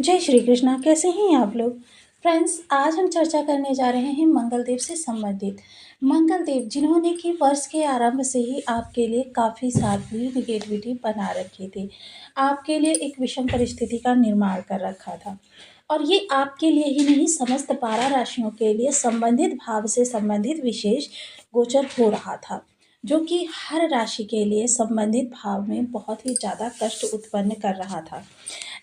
जय श्री कृष्णा। कैसे हैं आप लोग? फ्रेंड्स, आज हम चर्चा करने जा रहे हैं मंगलदेव से संबंधित। मंगलदेव जिन्होंने कि वर्ष के आरंभ से ही आपके लिए काफ़ी सारी निगेटिविटी बना रखी थी, आपके लिए एक विषम परिस्थिति का निर्माण कर रखा था। और ये आपके लिए ही नहीं, समस्त 12 राशियों के लिए संबंधित भाव से संबंधित विशेष गोचर हो रहा था, जो कि हर राशि के लिए संबंधित भाव में बहुत ही ज़्यादा कष्ट उत्पन्न कर रहा था।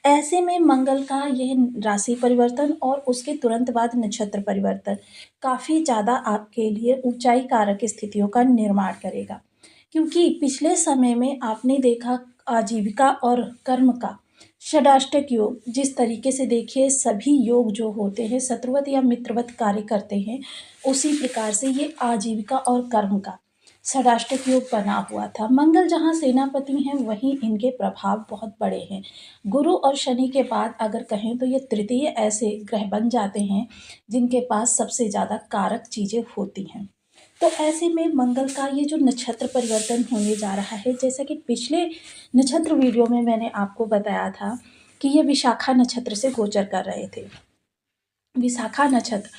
ऐसे में मंगल का यह राशि परिवर्तन और उसके तुरंत बाद नक्षत्र परिवर्तन काफ़ी ज़्यादा आपके लिए ऊंचाई कारक स्थितियों का निर्माण करेगा, क्योंकि पिछले समय में आपने देखा आजीविका और कर्म का षडाष्टक योग, जिस तरीके से देखिए सभी योग जो होते हैं शत्रुवत या मित्रवत कार्य करते हैं, उसी प्रकार से ये आजीविका और कर्म का षडाष्टक योग बना हुआ था। मंगल जहाँ सेनापति हैं वहीं इनके प्रभाव बहुत बड़े हैं। गुरु और शनि के बाद अगर कहें तो ये तृतीय ऐसे ग्रह बन जाते हैं जिनके पास सबसे ज़्यादा कारक चीज़ें होती हैं। तो ऐसे में मंगल का ये जो नक्षत्र परिवर्तन होने जा रहा है, जैसा कि पिछले नक्षत्र वीडियो में मैंने आपको बताया था कि ये विशाखा नक्षत्र से गोचर कर रहे थे। विशाखा नक्षत्र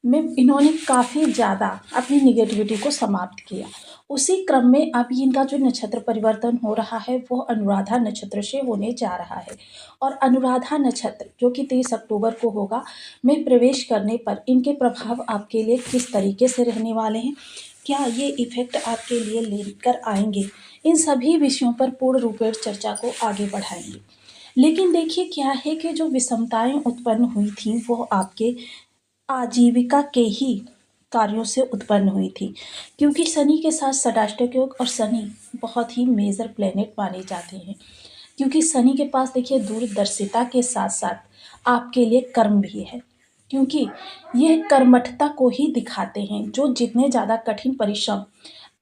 में इन्होंने काफ़ी ज़्यादा अपनी निगेटिविटी को समाप्त किया। उसी क्रम में अब इनका जो नक्षत्र परिवर्तन हो रहा है वो अनुराधा नक्षत्र से होने जा रहा है। और अनुराधा नक्षत्र जो कि 30 अक्टूबर को होगा, में प्रवेश करने पर इनके प्रभाव आपके लिए किस तरीके से रहने वाले हैं, क्या ये इफेक्ट आपके लिए लेकर आएंगे, इन सभी विषयों पर पूर्ण रूपेण चर्चा को आगे बढ़ाएंगे। लेकिन देखिए क्या है कि जो विषमताएं उत्पन्न हुई थी वो आपके आजीविका के ही कार्यों से उत्पन्न हुई थी, क्योंकि शनि के साथ षडाष्टक योग, और शनि बहुत ही मेजर प्लेनेट माने जाते हैं, क्योंकि शनि के पास देखिए दूरदर्शिता के साथ साथ आपके लिए कर्म भी है, क्योंकि यह कर्मठता को ही दिखाते हैं। जो जितने ज़्यादा कठिन परिश्रम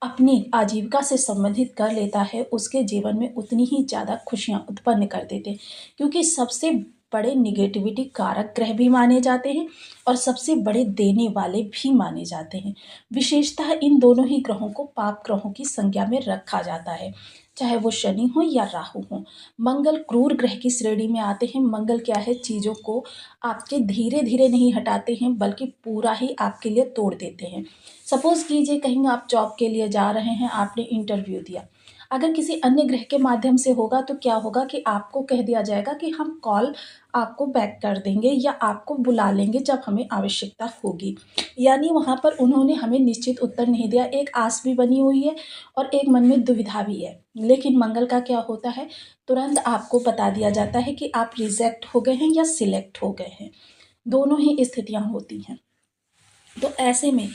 अपनी आजीविका से संबंधित कर लेता है उसके जीवन में उतनी ही ज़्यादा खुशियाँ उत्पन्न कर देते हैं, क्योंकि सबसे बड़े निगेटिविटी कारक ग्रह भी माने जाते हैं और सबसे बड़े देने वाले भी माने जाते हैं। विशेषतः इन दोनों ही ग्रहों को पाप ग्रहों की संज्ञा में रखा जाता है, चाहे वो शनि हो या राहु हो। मंगल क्रूर ग्रह की श्रेणी में आते हैं। मंगल क्या है, चीज़ों को आपके धीरे धीरे नहीं हटाते हैं बल्कि पूरा ही आपके लिए तोड़ देते हैं। सपोज कीजिए कहीं आप जॉब के लिए जा रहे हैं, आपने इंटरव्यू दिया, अगर किसी अन्य ग्रह के माध्यम से होगा तो क्या होगा कि आपको कह दिया जाएगा कि हम कॉल आपको बैक कर देंगे या आपको बुला लेंगे जब हमें आवश्यकता होगी। यानी वहाँ पर उन्होंने हमें निश्चित उत्तर नहीं दिया, एक आस भी बनी हुई है और एक मन में दुविधा भी है। लेकिन मंगल का क्या होता है, तुरंत आपको बता दिया जाता है कि आप रिजेक्ट हो गए हैं या सिलेक्ट हो गए हैं, दोनों ही स्थितियाँ होती हैं। तो ऐसे में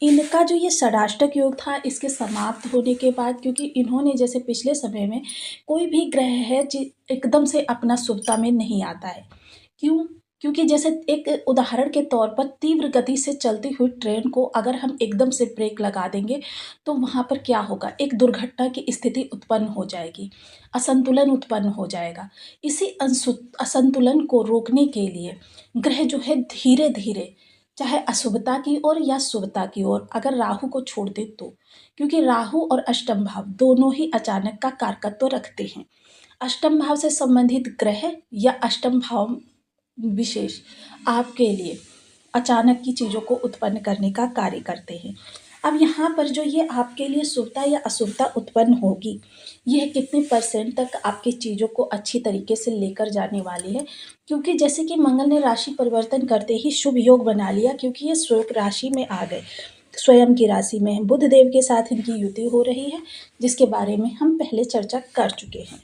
इनका जो ये षडाष्टक योग था, इसके समाप्त होने के बाद, क्योंकि इन्होंने जैसे पिछले समय में कोई भी ग्रह है एकदम से अपना शुभता में नहीं आता है। क्यों? क्योंकि जैसे एक उदाहरण के तौर पर तीव्र गति से चलती हुई ट्रेन को अगर हम एकदम से ब्रेक लगा देंगे तो वहाँ पर क्या होगा, एक दुर्घटना की स्थिति उत्पन्न हो जाएगी, असंतुलन उत्पन्न हो जाएगा। इसी असंतुलन को रोकने के लिए ग्रह जो है धीरे धीरे, चाहे अशुभता की ओर या शुभता की ओर, अगर राहु को छोड़ दे तो, क्योंकि राहु और अष्टम भाव दोनों ही अचानक का कारकत्व रखते हैं। अष्टम भाव से संबंधित ग्रह या अष्टम भाव विशेष आपके लिए अचानक की चीज़ों को उत्पन्न करने का कार्य करते हैं। अब यहाँ पर जो ये आपके लिए शुभता या अशुभता उत्पन्न होगी, यह कितने परसेंट तक आपकी चीज़ों को अच्छी तरीके से लेकर जाने वाली है, क्योंकि जैसे कि मंगल ने राशि परिवर्तन करते ही शुभ योग बना लिया, क्योंकि ये शुभ राशि में आ गए, स्वयं की राशि में बुध देव के साथ इनकी युति हो रही है, जिसके बारे में हम पहले चर्चा कर चुके हैं।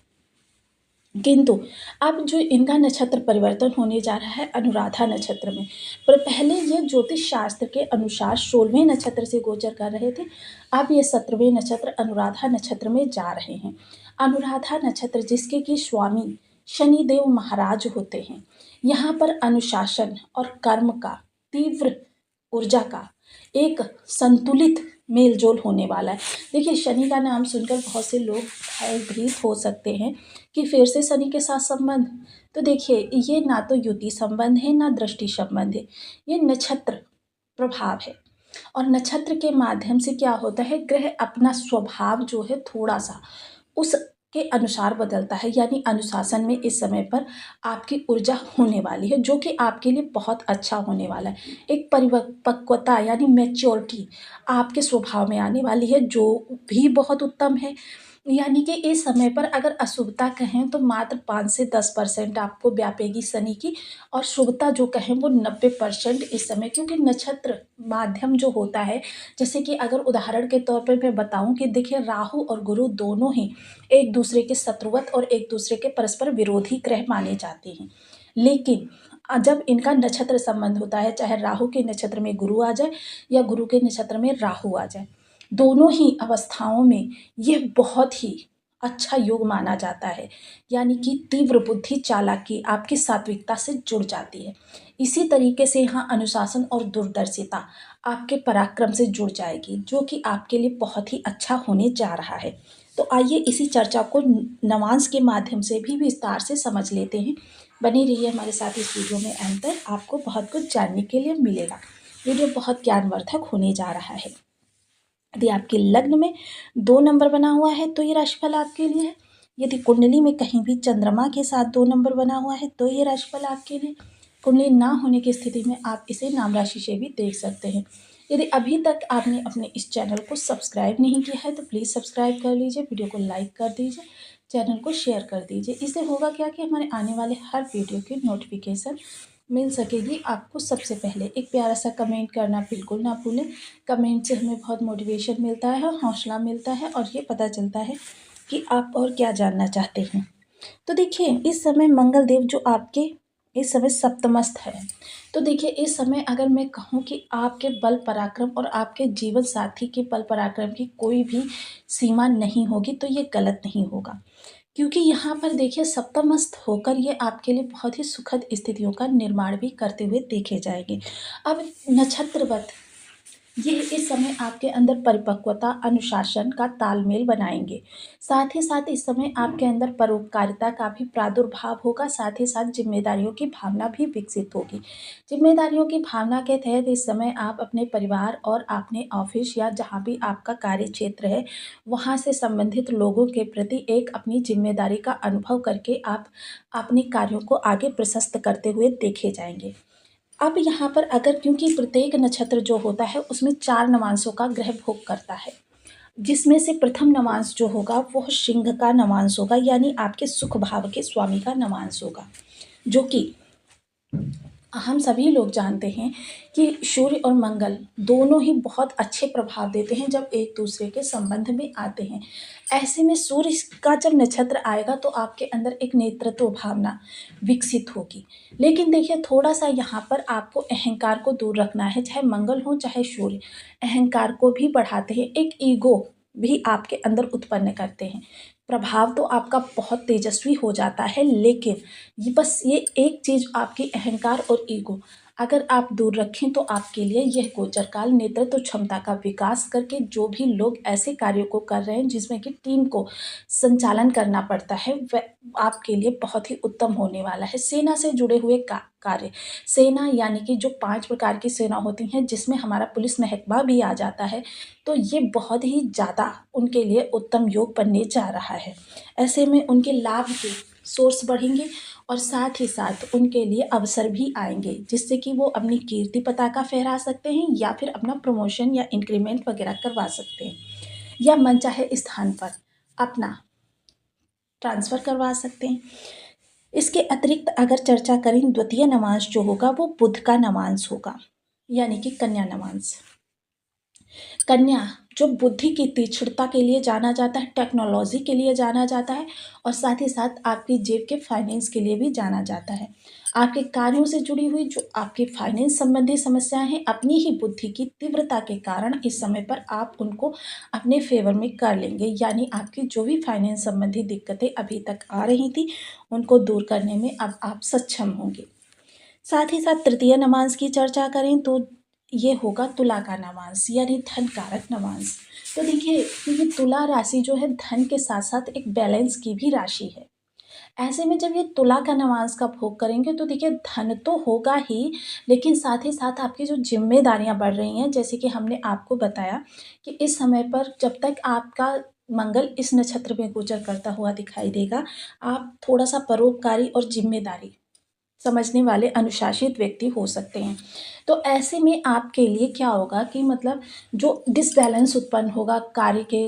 किंतु अब जो इनका नक्षत्र परिवर्तन होने जा रहा है अनुराधा नक्षत्र में, पर पहले ये ज्योतिष शास्त्र के अनुसार 16वें नक्षत्र से गोचर कर रहे थे, अब ये 17वें नक्षत्र अनुराधा नक्षत्र में जा रहे हैं। अनुराधा नक्षत्र जिसके कि स्वामी शनिदेव महाराज होते हैं, यहाँ पर अनुशासन और कर्म का, तीव्र ऊर्जा का एक संतुलित मेलजोल होने वाला है। देखिए शनि का नाम सुनकर बहुत से लोग भयभीत हो सकते हैं कि फिर से शनि के साथ संबंध, तो देखिए ये ना तो युति संबंध है ना दृष्टि संबंध है, ये नक्षत्र प्रभाव है। और नक्षत्र के माध्यम से क्या होता है, ग्रह अपना स्वभाव जो है थोड़ा सा उस के अनुसार बदलता है, यानी अनुशासन में इस समय पर आपकी ऊर्जा होने वाली है, जो कि आपके लिए बहुत अच्छा होने वाला है। एक परिपक्वता यानी मैच्योरिटी आपके स्वभाव में आने वाली है, जो भी बहुत उत्तम है। यानी कि इस समय पर अगर अशुभता कहें तो मात्र 5 से 10% आपको व्यापेगी शनि की, और शुभता जो कहें वो 90% इस समय, क्योंकि नक्षत्र माध्यम जो होता है, जैसे कि अगर उदाहरण के तौर पे मैं बताऊं कि देखिए राहु और गुरु दोनों ही एक दूसरे के शत्रुवत और एक दूसरे के परस्पर विरोधी ग्रह माने जाते हैं। लेकिन जब इनका नक्षत्र संबंध होता है, चाहे राहु के नक्षत्र में गुरु आ जाए या गुरु के नक्षत्र में राहु आ जाए, दोनों ही अवस्थाओं में यह बहुत ही अच्छा योग माना जाता है। यानी कि तीव्र बुद्धि चालाकी आपकी सात्विकता से जुड़ जाती है। इसी तरीके से यहाँ अनुशासन और दूरदर्शिता आपके पराक्रम से जुड़ जाएगी, जो कि आपके लिए बहुत ही अच्छा होने जा रहा है। तो आइए इसी चर्चा को नवांश के माध्यम से भी विस्तार से समझ लेते हैं। बनी रहिए हमारे साथ इस वीडियो में, अंत तक आपको बहुत कुछ जानने के लिए मिलेगा। वीडियो बहुत ज्ञानवर्धक होने जा रहा है। यदि आपके लग्न में 2 नंबर बना हुआ है तो ये राशिफल आपके लिए है। यदि कुंडली में कहीं भी चंद्रमा के साथ 2 नंबर बना हुआ है तो ये राशिफल आपके लिए। कुंडली ना होने की स्थिति में आप इसे नाम राशि से भी देख सकते हैं। यदि अभी तक आपने अपने इस चैनल को सब्सक्राइब नहीं किया है तो प्लीज़ सब्सक्राइब कर लीजिए, वीडियो को लाइक कर दीजिए, चैनल को शेयर कर दीजिए। इससे होगा क्या कि हमारे आने वाले हर वीडियो की नोटिफिकेशन मिल सकेगी आपको सबसे पहले। एक प्यारा सा कमेंट करना बिल्कुल ना भूलें। कमेंट से हमें बहुत मोटिवेशन मिलता है, हौसला मिलता है, और ये पता चलता है कि आप और क्या जानना चाहते हैं। तो देखिए इस समय मंगल देव जो आपके इस समय सप्तमस्थ है, तो देखिए इस समय अगर मैं कहूँ कि आपके बल पराक्रम और आपके जीवन साथी के बल पराक्रम की कोई भी सीमा नहीं होगी, तो ये गलत नहीं होगा। क्योंकि यहाँ पर देखिए सप्तमस्थ होकर ये आपके लिए बहुत ही सुखद स्थितियों का निर्माण भी करते हुए देखे जाएंगे। अब नक्षत्रवत ये इस समय आपके अंदर परिपक्वता, अनुशासन का तालमेल बनाएंगे। साथ ही साथ इस समय आपके अंदर परोपकारिता का भी प्रादुर्भाव होगा, साथ ही साथ जिम्मेदारियों की भावना भी विकसित होगी। जिम्मेदारियों की भावना के तहत इस समय आप अपने परिवार और अपने ऑफिस या जहाँ भी आपका कार्य क्षेत्र है, वहाँ से संबंधित लोगों के प्रति एक अपनी जिम्मेदारी का अनुभव करके आप अपने कार्यों को आगे प्रशस्त करते हुए देखे जाएंगे। अब यहाँ पर अगर, क्योंकि प्रत्येक नक्षत्र जो होता है उसमें 4 नवांशों का ग्रह भोग करता है, जिसमें से प्रथम नवांश जो होगा वह सिंह का नवांश होगा, यानी आपके सुख भाव के स्वामी का नवांश होगा, जो कि हम सभी लोग जानते हैं कि सूर्य और मंगल दोनों ही बहुत अच्छे प्रभाव देते हैं जब एक दूसरे के संबंध में आते हैं। ऐसे में सूर्य का जब नक्षत्र आएगा तो आपके अंदर एक नेतृत्व भावना विकसित होगी। लेकिन देखिए थोड़ा सा यहाँ पर आपको अहंकार को दूर रखना है, चाहे मंगल हो चाहे सूर्य अहंकार को भी बढ़ाते हैं, एक ईगो भी आपके अंदर उत्पन्न करते हैं। प्रभाव तो आपका बहुत तेजस्वी हो जाता है, लेकिन ये एक चीज़ आपकी अहंकार और ईगो अगर आप दूर रखें तो आपके लिए यह गोचर काल नेतृत्व क्षमता का विकास करके, जो भी लोग ऐसे कार्यों को कर रहे हैं जिसमें कि टीम को संचालन करना पड़ता है, वह आपके लिए बहुत ही उत्तम होने वाला है। सेना से जुड़े हुए कार्य, सेना यानी कि जो 5 प्रकार की सेना होती हैं जिसमें हमारा पुलिस महकमा भी आ जाता है, तो ये बहुत ही ज़्यादा उनके लिए उत्तम योग बनने जा रहा है। ऐसे में उनके लाभ के सोर्स बढ़ेंगे और साथ ही साथ उनके लिए अवसर भी आएंगे, जिससे कि वो अपनी कीर्ति पताका फहरा सकते हैं या फिर अपना प्रमोशन या इंक्रीमेंट वगैरह करवा सकते हैं, या मनचाहे स्थान पर अपना ट्रांसफ़र करवा सकते हैं। इसके अतिरिक्त अगर चर्चा करें, द्वितीय नवांश जो होगा वो बुध का नवांश होगा, यानी कि कन्या नवांश। कन्या जो बुद्धि की तीक्ष्णता के लिए जाना जाता है, टेक्नोलॉजी के लिए जाना जाता है, और साथ ही साथ आपकी जेब के फाइनेंस के लिए भी जाना जाता है। आपके कार्यों से जुड़ी हुई जो आपकी फाइनेंस संबंधी समस्याएं हैं, अपनी ही बुद्धि की तीव्रता के कारण इस समय पर आप उनको अपने फेवर में कर लेंगे, यानी आपकी जो भी फाइनेंस संबंधी दिक्कतें अभी तक आ रही थी उनको दूर करने में अब आप सक्षम होंगे। साथ ही साथ तृतीय नवांश की चर्चा करें तो ये होगा तुला का नवांश, यानी धन कारक नवांश। तो देखिए क्योंकि तुला राशि जो है धन के साथ साथ एक बैलेंस की भी राशि है। ऐसे में जब ये तुला का नवांश का भोग करेंगे तो देखिए धन तो होगा ही, लेकिन साथ ही साथ आपकी जो जिम्मेदारियां बढ़ रही हैं, जैसे कि हमने आपको बताया कि इस समय पर जब तक आपका मंगल इस नक्षत्र में गोचर करता हुआ दिखाई देगा। आप थोड़ा-सा परोपकारी और ज़िम्मेदारी समझने वाले अनुशासित व्यक्ति हो सकते हैं। तो ऐसे में आपके लिए क्या होगा कि मतलब जो डिसबैलेंस उत्पन्न होगा कार्य के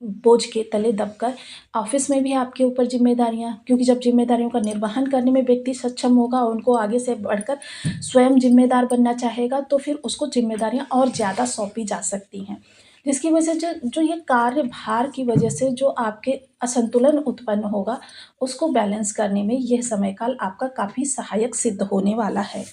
बोझ के तले दबकर, ऑफ़िस में भी आपके ऊपर ज़िम्मेदारियाँ, क्योंकि जब ज़िम्मेदारियों का निर्वहन करने में व्यक्ति सक्षम होगा, उनको आगे से बढ़कर स्वयं ज़िम्मेदार बनना चाहेगा, तो फिर उसको ज़िम्मेदारियाँ और ज़्यादा सौंपी जा सकती हैं। जिसकी वजह से जो जो ये कार्यभार की वजह से जो आपके असंतुलन उत्पन्न होगा, उसको बैलेंस करने में यह समय काल आपका काफ़ी सहायक सिद्ध होने वाला है।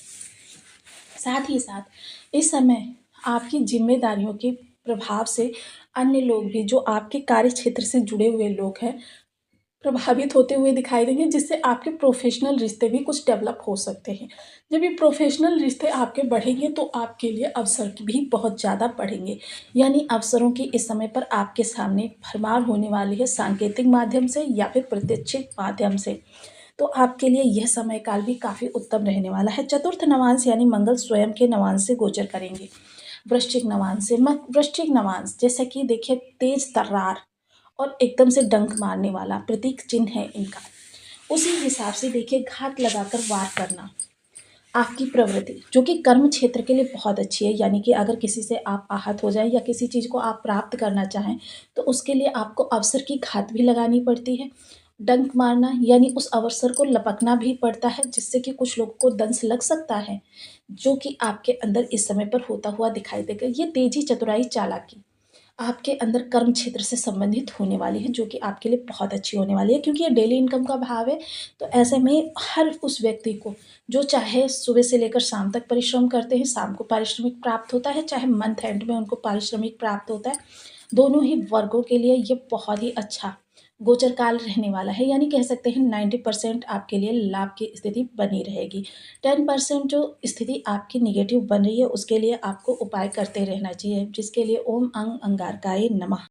साथ ही साथ इस समय आपकी ज़िम्मेदारियों के प्रभाव से अन्य लोग भी जो आपके कार्य क्षेत्र से जुड़े हुए लोग हैं, प्रभावित होते हुए दिखाई देंगे, जिससे आपके प्रोफ़ेशनल रिश्ते भी कुछ डेवलप हो सकते हैं। जब ये प्रोफ़ेशनल रिश्ते आपके बढ़ेंगे तो आपके लिए अवसर भी बहुत ज़्यादा बढ़ेंगे। यानी अवसरों की इस समय पर आपके सामने भरमार होने वाली है, सांकेतिक माध्यम से या फिर प्रत्यक्षिक माध्यम से। तो आपके लिए यह समय काल भी काफ़ी उत्तम रहने वाला है। चतुर्थ नवांश यानी मंगल स्वयं के नवांश से गोचर करेंगे। वृश्चिक नवांश से वृश्चिक नवांश जैसे कि देखिए तेज तर्रार और एकदम से डंक मारने वाला प्रतीक चिन्ह है इनका। उसी हिसाब से देखिए घात लगाकर वार करना आपकी प्रवृत्ति जो कि कर्म क्षेत्र के लिए बहुत अच्छी है। यानी कि अगर किसी से आप आहत हो जाएं या किसी चीज़ को आप प्राप्त करना चाहें तो उसके लिए आपको अवसर की घात भी लगानी पड़ती है। डंक मारना यानी उस अवसर को लपकना भी पड़ता है, जिससे कि कुछ लोगों को दंश लग सकता है, जो कि आपके अंदर इस समय पर होता हुआ दिखाई देगा। ये तेजी, चतुराई, चालाकी आपके अंदर कर्म क्षेत्र से संबंधित होने वाली है, जो कि आपके लिए बहुत अच्छी होने वाली है, क्योंकि ये डेली इनकम का भाव है। तो ऐसे में हर उस व्यक्ति को जो चाहे सुबह से लेकर शाम तक परिश्रम करते हैं, शाम को पारिश्रमिक प्राप्त होता है, चाहे मंथ एंड में उनको पारिश्रमिक प्राप्त होता है। दोनों ही वर्गों के लिए ये बहुत ही अच्छा गोचर काल रहने वाला है। यानी कह सकते हैं 90% आपके लिए लाभ की स्थिति बनी रहेगी। 10% जो स्थिति आपकी नेगेटिव बन रही है, उसके लिए आपको उपाय करते रहना चाहिए, जिसके लिए ओम अंगारकाय नमः।